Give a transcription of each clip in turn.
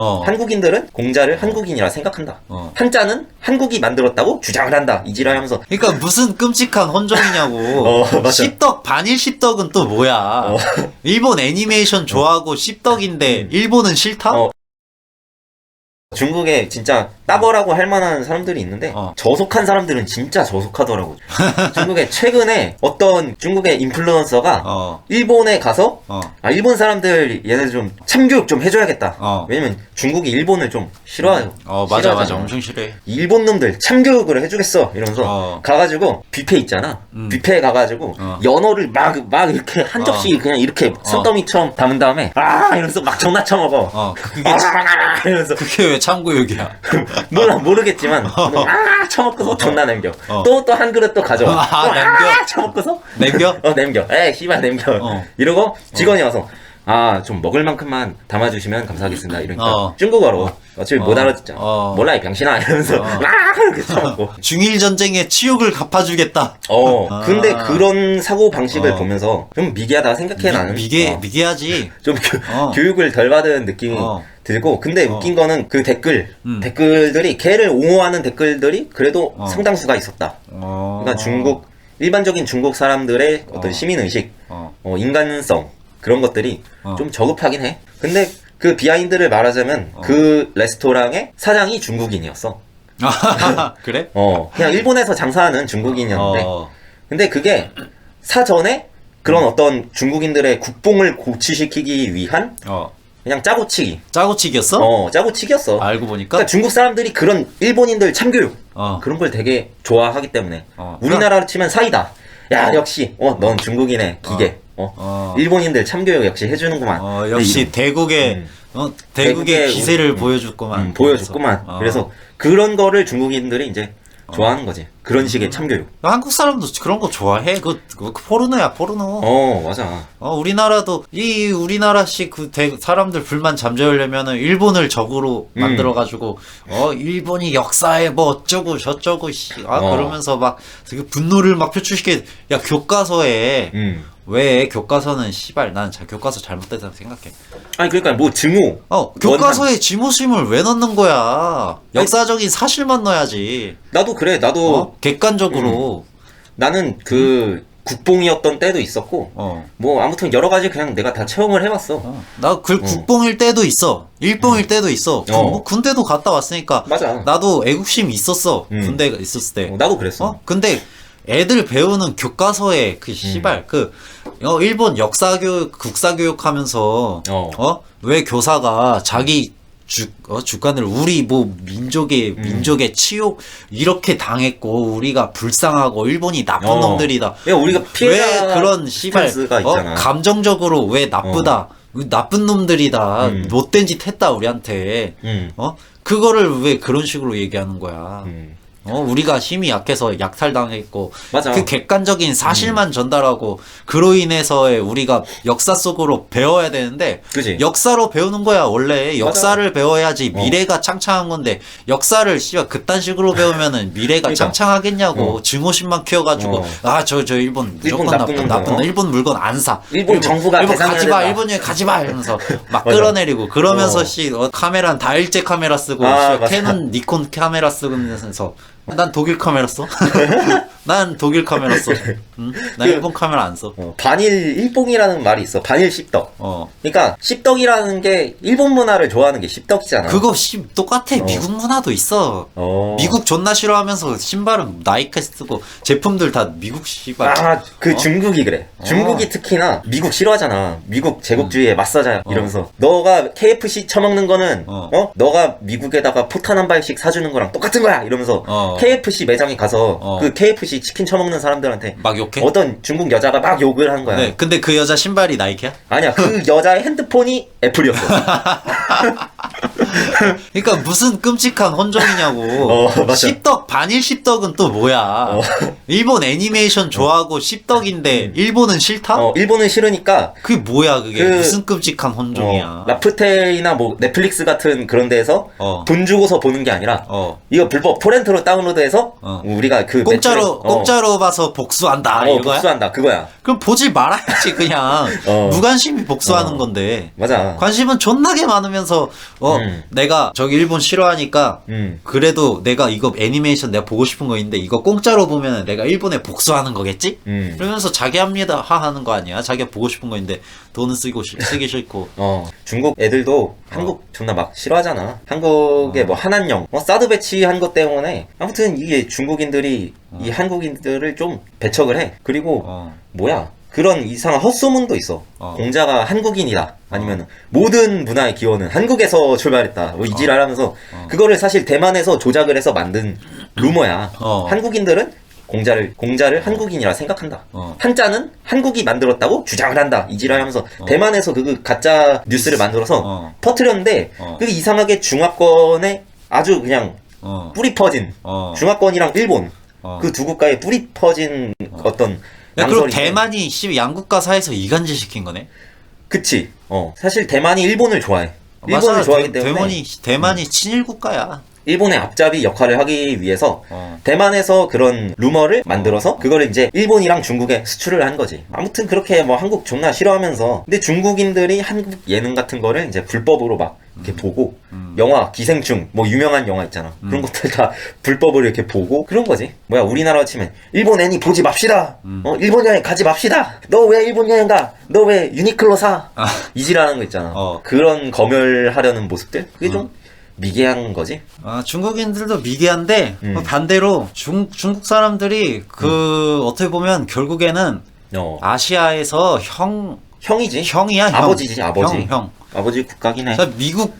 한국인들은 공자를 한국인이라 생각한다. 한자는 한국이 만들었다고 주장을 한다. 이지랄하면서. 그러니까 무슨 끔찍한 혼종이냐고. 맞아. 씹덕 반일 씹덕은 또 뭐야? 일본 애니메이션 좋아하고 씹덕인데 일본은 싫다? 중국에 진짜 따거라고 할 만한 사람들이 있는데 저속한 사람들은 진짜 저속하더라고. 중국에 최근에 어떤 중국의 인플루언서가 일본에 가서 일본 사람들 얘네들 좀 참교육 좀 해줘야겠다. 왜냐면 중국이 일본을 좀 싫어해요. 맞아 엄청 싫어해. 일본 놈들 참교육을 해주겠어 이러면서 가가지고 뷔페 있잖아. 뷔페에 가가지고 연어를 막 이렇게 한 접시 그냥 이렇게 산더미처럼 담은 다음에 이러면서 막 존나 처먹어. 이러면서 그게 왜 참고육이야? 몰라 모르겠지만 처먹고서 존나 남겨. 또 한 그릇 또 가져와. 남겨? 처먹고서 남겨? 남겨. 에이 씨발 남겨. 이러고 직원이 와서 좀 먹을 만큼만 담아주시면 감사하겠습니다. 이러니까 중국어로 어차피 못 알아듣잖아. 몰라 이 병신아 이러면서 이렇게 처먹고. 중일 전쟁의 치욕을 갚아주겠다. 근데 그런 사고 방식을 보면서 좀 미개하다 생각해 나는. 미개하지. 좀 교육을 덜 받은 느낌이 들고. 근데 웃긴 거는 그 댓글들이 걔를 옹호하는 댓글들이 그래도 상당수가 있었다. 그러니까 일반적인 중국 사람들의 어떤 시민의식, 인간성 그런 것들이 좀 저급하긴 해. 근데 그 비하인드를 말하자면 그 레스토랑의 사장이 중국인이었어. 그래? 그냥 일본에서 장사하는 중국인이었는데 근데 그게 사전에 그런 어떤 중국인들의 국뽕을 고취시키기 위한 그냥 짜고치기. 짜고치기였어? 짜고치기였어. 알고 보니까? 그러니까 중국 사람들이 그런 일본인들 참교육 그런 걸 되게 좋아하기 때문에 우리나라로 치면 사이다. 야 역시 넌 중국인의 기계. 일본인들 참교육 역시 해주는구만. 역시 대국의 기세를 보여줬구만. 보여줬구만. 그래서 그런 거를 중국인들이 이제 좋아하는 거지. 그런 식의 참교육. 한국 사람도 그런 거 좋아해. 그 포르노야, 포르노. 맞아. 우리나라도 우리나라식 사람들 불만 잠재우려면은 일본을 적으로 만들어가지고 일본이 역사에 뭐 어쩌고 저쩌고 그러면서 막 되게 분노를 막 표출시켜. 야 교과서에 왜 교과서는 난 교과서 잘못됐다고 생각해. 아니 그러니까 뭐 증오. 교과서에 지모심을 왜 넣는 거야? 역사적인 사실만 넣어야지. 나도 그래. 나도 객관적으로. 나는 그 국뽕이었던 때도 있었고 뭐 아무튼 여러 가지 그냥 내가 다 체험을 해봤어. 나 국뽕일 때도 있어. 일뽕일 때도 있어. 뭐 군대도 갔다 왔으니까. 맞아. 나도 애국심이 있었어. 군대 있었을 때. 나도 그랬어. 근데 애들 배우는 교과서에 일본 역사교육, 국사교육 하면서 왜 교사가 자기 주관을 우리 민족의 치욕 이렇게 당했고 우리가 불쌍하고 일본이 나쁜 놈들이다. 야, 우리가 피해자 왜 그런 감정적으로 왜 나쁘다. 나쁜 놈들이다. 못된 짓 했다 우리한테. 그거를 왜 그런 식으로 얘기하는 거야. 우리가 힘이 약해서 약탈당했고 맞아. 그 객관적인 사실만 전달하고 그로 인해서의 우리가 역사 속으로 배워야 되는데 그치? 역사로 배우는 거야 원래. 역사를 배워야지 미래가 창창한 건데 역사를 그딴 식으로 배우면은 미래가 창창하겠냐고. 증오심만 키워가지고 저 일본 무조건 나쁜 일본 물건 안 사. 일본 정부가 가지마. 일본 여행 가지마 이러면서 막 끌어내리고 그러면서 카메라는 다 일제 카메라 쓰고 캐논 니콘 카메라 쓰면서 난 독일 카메라 써. 난 독일 카메라 써. 난 일본 카메라 안 써. 반일 일봉이라는 말이 있어. 반일 씹덕. 그러니까 씹덕이라는 게 일본 문화를 좋아하는 게 씹덕이잖아. 그거 똑같아. 미국 문화도 있어. 미국 존나 싫어하면서 신발은 나이키 쓰고 제품들 다 미국 씨발. 중국이 그래. 중국이 특히나 미국 싫어하잖아. 미국 제국주의에 맞서자 이러면서 너가 KFC 처먹는 거는 너가 미국에다가 포탄 한 발씩 사주는 거랑 똑같은 거야 이러면서 KFC 매장에 가서 그 KFC 치킨 처먹는 사람들한테 막 욕해? 어떤 중국 여자가 막 욕을 한 거야. 네, 근데 그 여자 신발이 나이키야? 아니야, 그 여자의 핸드폰이 애플이었어. 그러니까 무슨 끔찍한 혼종이냐고. 씹덕 반일 씹덕은 또 뭐야? 일본 애니메이션 좋아하고 씹덕인데 일본은 싫다? 일본은 싫으니까. 그게 뭐야 그게? 무슨 끔찍한 혼종이야? 라프텔이나 뭐 넷플릭스 같은 그런 데에서 돈 주고서 보는 게 아니라 이거 불법 토렌트로 다운로드해서 우리가 그 공짜로 봐서 복수한다 이거야? 복수한다 그거야. 그럼 보지 말아야지 그냥. 무관심이 복수하는 건데. 맞아. 관심은 존나게 많으면서 내가 저기 일본 싫어하니까 그래도 내가 이거 애니메이션 내가 보고 싶은 거 있는데 이거 공짜로 보면 내가 일본에 복수하는 거겠지? 그러면서 자기 합리화 하는 거 아니야? 자기가 보고 싶은 거 있는데 돈은 쓰기 싫고. 중국 애들도 한국 존나 막 싫어하잖아. 한국의 뭐 한한령, 사드 배치한 것 때문에 아무튼 이게 중국인들이 이 한국인들을 좀 배척을 해. 그리고 뭐야? 그런 이상한 헛소문도 있어. 공자가 한국인이다. 아니면 모든 문화의 기원은 한국에서 출발했다. 뭐 이지랄 하면서 그거를 사실 대만에서 조작을 해서 만든 루머야. 한국인들은 공자를 한국인이라 생각한다. 한자는 한국이 만들었다고 주장을 한다. 이지랄 하면서 대만에서 그 가짜 뉴스를 만들어서 퍼뜨렸는데 그게 이상하게 중화권에 아주 그냥 뿌리 퍼진 중화권이랑 일본 그 두 국가에 뿌리 퍼진 어떤 야, 그럼 낭설이 대만이 양국가 사이에서 이간질 시킨 거네? 그치. 사실 대만이 일본을 좋아해. 일본을 맞아. 좋아하기 때문에 대만이 친일 국가야. 일본의 앞잡이 역할을 하기 위해서 대만에서 그런 루머를 만들어서 그거를 이제 일본이랑 중국에 수출을 한 거지. 아무튼 그렇게 뭐 한국 존나 싫어하면서 근데 중국인들이 한국 예능 같은 거를 이제 불법으로 막 이렇게 보고 영화 기생충 뭐 유명한 영화 있잖아. 그런 것들 다 불법으로 이렇게 보고 그런 거지. 뭐야 우리나라 치면 일본 애니 보지 맙시다. 일본 여행 가지 맙시다. 너 왜 일본 여행 가? 너 왜 유니클로 사? 이지라는 거 있잖아. 그런 검열하려는 모습들 그게 좀 미개한 거지? 중국인들도 미개한데 반대로 중국 사람들이 어떻게 보면 결국에는 아시아에서 형이지. 형이야. 아버지지 아버지. 형. 아버지 국가긴 해. 미국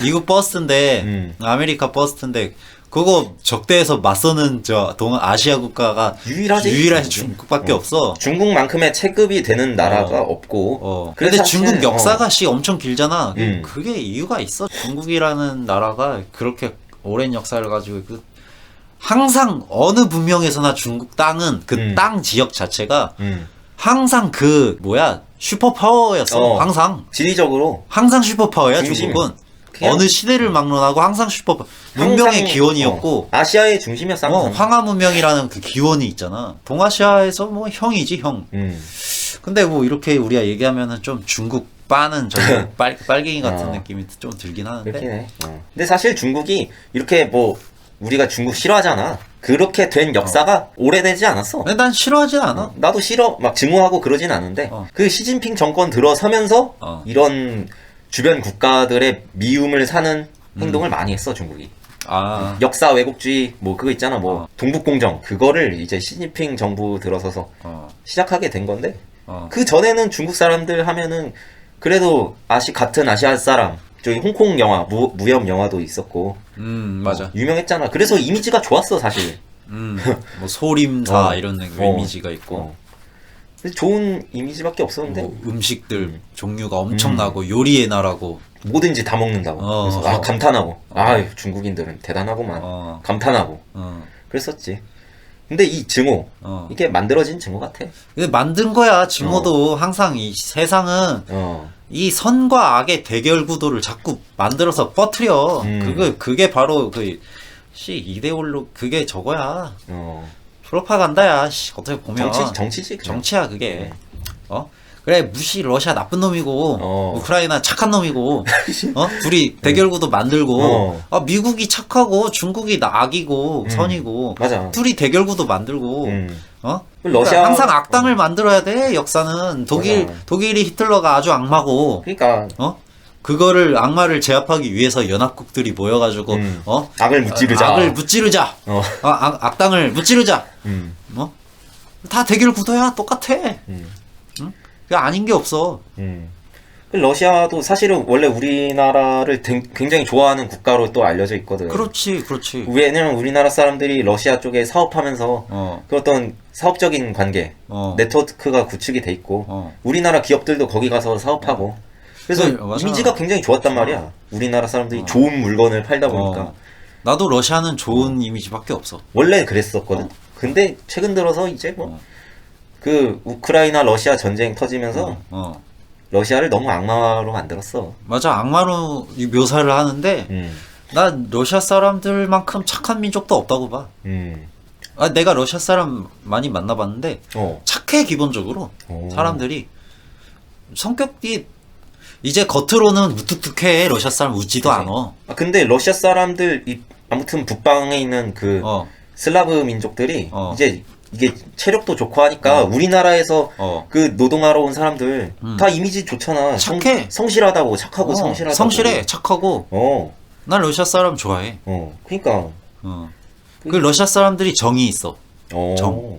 미국 버스인데 아메리카 버스인데 그거 적대해서 맞서는 아시아 국가가 유일하지 중국밖에 없어. 중국만큼의 체급이 되는 나라가 없고. 근데 중국 역사가 엄청 길잖아. 그게 이유가 있어. 중국이라는 나라가 그렇게 오랜 역사를 가지고 항상 어느 문명에서나 중국 땅은 땅 지역 자체가 항상 슈퍼 파워였어. 항상 지리적으로 항상 슈퍼 파워야. 중심. 중국은 어느 시대를 막론하고 항상 문명의 기원이었고 아시아의 중심이었어. 황하 문명이라는 그 기원이 있잖아. 동아시아에서 뭐 형이지 형. 근데 뭐 이렇게 우리가 얘기하면은 좀 중국 빠는 빨갱이 같은 느낌이 좀 들긴 하는데. 그렇긴 해. 근데 사실 중국이 이렇게 뭐 우리가 중국 싫어하잖아. 그렇게 된 역사가 오래되지 않았어. 근데 난 싫어하진 않아. 나도 싫어. 막 증오하고 그러진 않은데 그 시진핑 정권 들어서면서 이런 주변 국가들의 미움을 사는 행동을 많이 했어 중국이. 역사 왜곡주의 뭐 그거 있잖아 뭐 동북공정 그거를 이제 시진핑 정부 들어서서 시작하게 된 건데 그 전에는 중국 사람들 하면은 그래도 같은 아시아 사람 저기 홍콩 영화 무협 영화도 있었고 맞아. 유명했잖아. 그래서 이미지가 좋았어 사실. 뭐 소림사 이런 이미지가 있고. 좋은 이미지밖에 없었는데 뭐 음식들 종류가 엄청나고 요리의 나라고 뭐든지 다 먹는다고. 그래서 감탄하고 중국인들은 대단하구만. 감탄하고 그랬었지. 근데 이 증오 이게 만들어진 증오 같아. 근데 만든 거야 증오도. 항상 이 세상은 이 선과 악의 대결 구도를 자꾸 만들어서 퍼뜨려. 그게 바로 이데올로 그게 저거야. 프로파간다야. 어떻게 보면 정치지. 그냥. 정치야 그게. 그래 러시아 나쁜 놈이고 우크라이나 착한 놈이고 둘이 대결구도 만들고 미국이 착하고 중국이 악이고 선이고 맞아. 둘이 대결구도 만들고 러시아 항상 악당을 만들어야 돼. 역사는 독일이 히틀러가 아주 악마고 그러니까 그거를 악마를 제압하기 위해서 연합국들이 모여가지고 악을 무찌르자. 악당을 무찌르자. 다 대결 구도야. 똑같아. 그게 아닌 게 없어. 러시아도 사실은 원래 우리나라를 굉장히 좋아하는 국가로 또 알려져 있거든. 그렇지. 왜냐면 우리나라 사람들이 러시아 쪽에 사업하면서 그 어떤 사업적인 관계, 네트워크가 구축이 돼 있고 우리나라 기업들도 거기 가서 사업하고 그래서 이미지가 굉장히 좋았단 말이야. 우리나라 사람들이 좋은 물건을 팔다 보니까. 나도 러시아는 좋은 이미지밖에 없어. 원래 그랬었거든. 근데 최근 들어서 이제 그 우크라이나 러시아 전쟁 터지면서 러시아를 너무 악마로 만들었어. 맞아. 악마로 묘사를 하는데 난 러시아 사람들만큼 착한 민족도 없다고 봐. 내가 러시아 사람 많이 만나봤는데 착해. 기본적으로 사람들이 성격이 이제 겉으로는 무뚝뚝해. 러시아 사람 웃지도 그치. 않아. 근데 러시아 사람들 아무튼 북방에 있는 그 슬라브 민족들이 이제 이게 체력도 좋고 하니까 우리나라에서 그 노동하러 온 사람들 다 이미지 좋잖아. 착해. 성실하다고 착하고 성실하다고. 성실해. 착하고. 난 러시아 사람 좋아해. 그러니까. 그 러시아 사람들이 정이 있어. 정.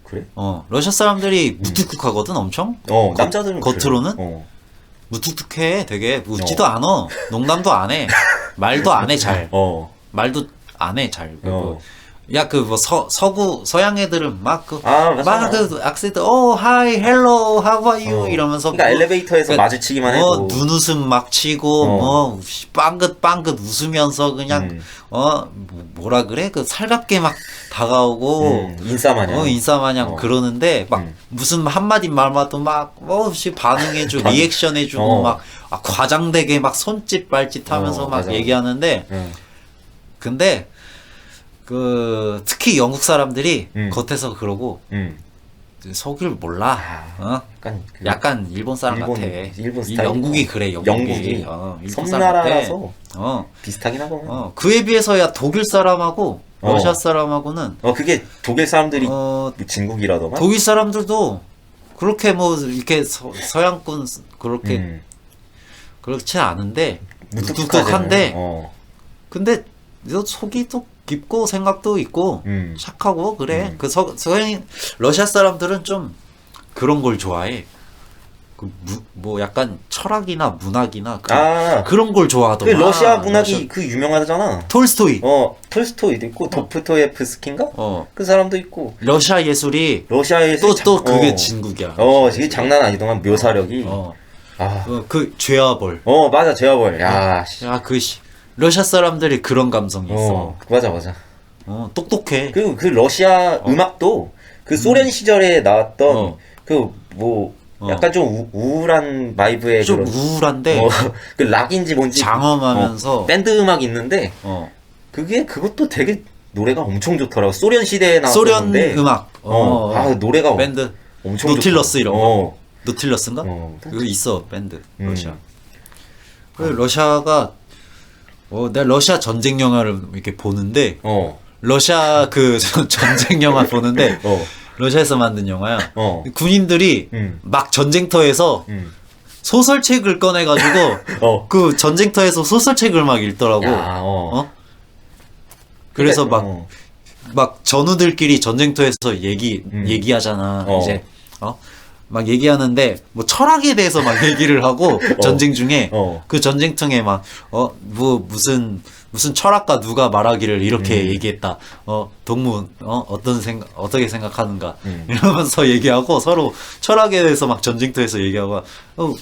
그래? 러시아 사람들이 무뚝뚝하거든 엄청. 남자들은 겉으로는 그래. 무뚝뚝해. 되게 웃지도 않아. 농담도 안 해. 말도 안 해 잘. 말도 안 해 잘. 야 그 뭐 서양 애들은 막그 악센트 하이 헬로 하우 아 유 이러면서 그러니까 엘리베이터에서 마주치기만 해도 눈웃음 막 치고 빵긋빵긋 웃으면서 그냥 뭐라 그래 그 살갑게 막 다가오고 인싸마냥 그러는데 막 무슨 한마디 말마도 막 반응해주고 리액션해주고 막 과장되게 막 손짓 발짓 하면서 막 맞아. 얘기하는데 근데 그 특히 영국 사람들이 겉에서 그러고 속을 몰라. 약간 일본 사람 같아. 일본 스타일. 영국이 그래. 영국이 섬나라라서 비슷하긴 하고. 그에 비해서 야 독일 사람하고 러시아 사람하고는 그게 독일 사람들이 진국이라더만. 독일 사람들도 그렇게 뭐 이렇게 서양권 그렇게 그렇지 않은데 무뚝뚝한데 근데 속이 또 깊고 생각도 있고 착하고 그래. 그 서양 러시아 사람들은 좀 그런 걸 좋아해. 뭐 약간 철학이나 문학이나 그런 걸 좋아하더만. 그 러시아 문학이 그 유명하잖아. 톨스토이. 톨스토이도 있고 도프토예프스키인가? 그 사람도 있고. 러시아 예술이 또 그게 진국이야. 이게 장난 아니더만 묘사력이. 그 죄와벌. 맞아 죄와벌. 러시아 사람들이 그런 감성이 있어. 맞아. 똑똑해. 그 러시아 음악도 그 소련 시절에 나왔던 약간 좀 우울한 바이브의 좀 우울한데 그 락인지 뭔지 장엄하면서 밴드 음악이 있는데 그것도 되게 노래가 엄청 좋더라고. 소련 시대에 나왔던 소련 건데 음악. 노래가 밴드 엄청 노틸러스 좋더라고. 이런 거. 노틸러스인가? 그거 있어 밴드 러시아. 러시아가 내가 러시아 전쟁 영화를 이렇게 보는데 러시아 그 전쟁 영화 보는데 러시아에서 만든 영화야. 군인들이 막 전쟁터에서 소설책을 꺼내가지고 그 전쟁터에서 소설책을 막 읽더라고. 그래서 막 전우들끼리 전쟁터에서 얘기하잖아. 이제 막 얘기하는데 뭐 철학에 대해서 막 얘기를 하고 전쟁 중에 그 전쟁통에 막 무슨 철학가 누가 말하기를 이렇게 얘기했다. 동문 어떻게 생각하는가 이러면서 얘기하고 서로 철학에 대해서 막 전쟁터에서 얘기하고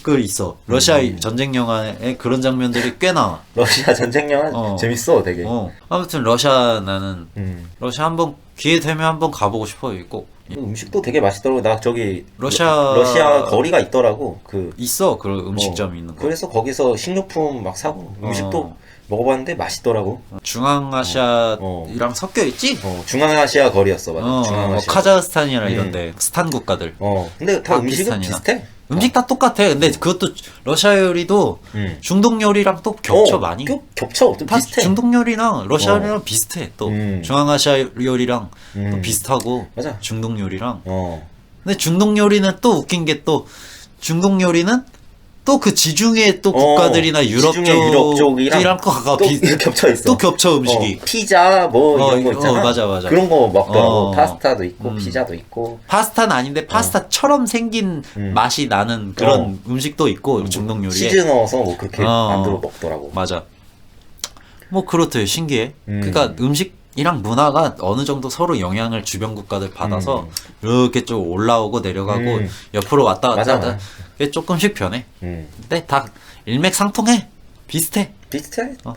그 있어. 러시아 전쟁 영화에 그런 장면들이 꽤 나와. 러시아 전쟁 영화 재밌어 되게. 아무튼 나는 러시아 한번 기회 되면 한번 가보고 싶어. 꼭. 음식도 되게 맛있더라고. 나 저기 러시아 거리가 있더라고. 있어. 그런 음식점이 있는 거. 그래서 거기서 식료품 막 사고 음식도 먹어봤는데 맛있더라고. 중앙아시아랑 섞여 있지? 중앙아시아 거리였어. 맞아. 중앙아시아. 카자흐스탄이나 이런데 스탄 국가들. 근데 다 음식은 비슷해. 음식 다 똑같아. 근데 그것도 러시아 요리도 중동 요리랑 또 겹쳐 많이. 겹쳐. 좀 비슷해. 중동 요리랑 러시아 요리랑 비슷해. 또 중앙아시아 요리랑 또 비슷하고. 맞아. 중동 요리랑. 근데 중동 요리는 또 웃긴 게 또 중동 요리는 또 그 지중해 또 국가들이나 유럽 쪽이랑 또 겹쳐 있어. 또 겹쳐 음식이. 피자 이런 거 있잖아. 맞아. 그런 거 먹더라고. 파스타도 있고 피자도 있고. 파스타는 아닌데 파스타처럼 생긴 맛이 나는 그런 음식도 있고 중동 요리에. 치즈 넣어서 뭐 그렇게 만들어 먹더라고. 맞아. 뭐 그렇대. 신기해. 그러니까 음식이랑 문화가 어느 정도 서로 영향을 주변 국가들 받아서 이렇게 좀 올라오고 내려가고 옆으로 왔다 갔다 하다 조금씩 변해. 근데 다 일맥상통해. 비슷해.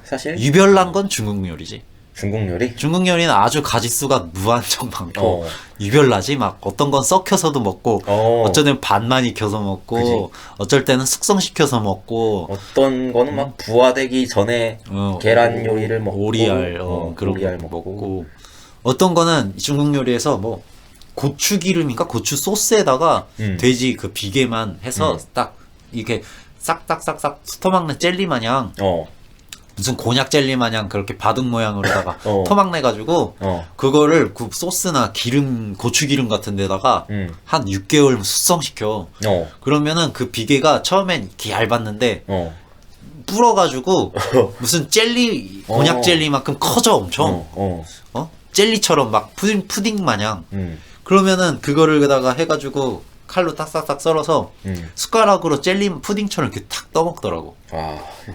사실. 유별난 건 중국 요리지. 중국 요리? 중국 요리는 아주 가짓수가 무한정 많고 유별나지. 막 어떤 건 썩혀서도 먹고 어쩔 때는 반만 익혀서 먹고 그치? 어쩔 때는 숙성시켜서 먹고 어떤 거는 막 부화되기 전에 계란 요리를 먹고 오리알 그런 거 먹고 어떤 거는 중국 요리에서 뭐 고추 기름인가 고추 소스에다가 돼지 그 비계만 해서 딱 이렇게 싹싹싹싹 토막내 젤리 마냥 무슨 곤약 젤리 마냥 그렇게 바둑 모양으로다가 토막 내가지고 그거를 그 소스나 기름 고추기름 같은 데다가 한 6개월 숙성시켜. 그러면은 그 비계가 처음엔 이렇게 얇았는데 불어가지고 무슨 젤리 곤약 젤리만큼 커져 엄청. 젤리처럼 막 푸딩 마냥. 그러면은 그거를 게다가 해가지고 칼로 딱딱딱 썰어서 숟가락으로 젤리 푸딩처럼 이렇게 탁 떠먹더라고.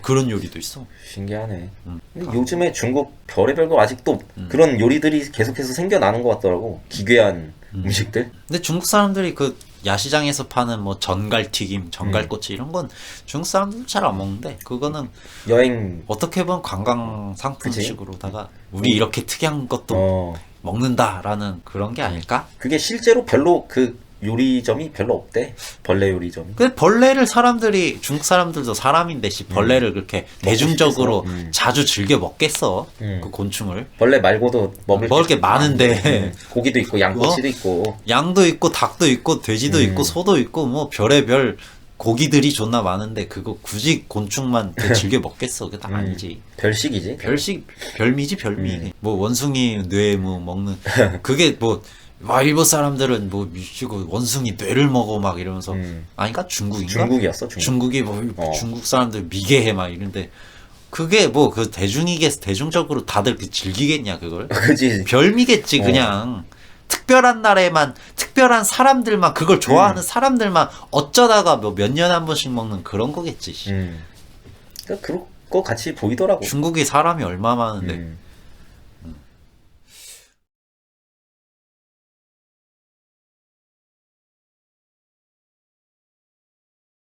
그런 요리도 있어. 신기하네. 근데 요즘에 중국 별의별 거 아직도 그런 요리들이 계속해서 생겨나는 것 같더라고. 기괴한 음식들. 근데 중국 사람들이 그 야시장에서 파는 뭐 전갈튀김, 전갈꼬치 이런 건 중국 사람들 잘 안 먹는데 그거는 여행 어떻게 보면 관광 상품식으로다가 우리 이렇게 특이한 것도 먹는다라는 그런 게 아닐까? 그게 실제로 별로 그 요리점이 별로 없대. 벌레 요리점이. 근데 벌레를 사람들이 중국 사람들도 사람인데 벌레를 그렇게 대중적으로 자주 즐겨 먹겠어. 그 곤충을. 벌레 말고도 먹을 게 많은데 고기도 있고 양꼬치도 있고 양도 있고 닭도 있고 돼지도 있고 소도 있고 뭐 별의별 고기들이 존나 많은데 그거 굳이 곤충만 즐겨 먹겠어? 그게 다 아니지. 별식이지. 별미지 별미. 뭐 원숭이 뇌 뭐 먹는 그게 뭐 일본 사람들은 뭐 미치고 원숭이 뇌를 먹어 막 이러면서 아닌가 중국인가? 중국이었어. 중국이 뭐 중국 사람들 미개해 막 이런데 그게 뭐 그 대중적으로 다들 즐기겠냐 그걸? 그지. 별미겠지 그냥. 특별한 날에만 특별한 사람들만 그걸 좋아하는 사람들만 어쩌다가 뭐 몇 년에 한 번씩 먹는 그런 거겠지. 그러니까 그런 거 같이 보이더라고. 중국이 사람이 얼마 많은데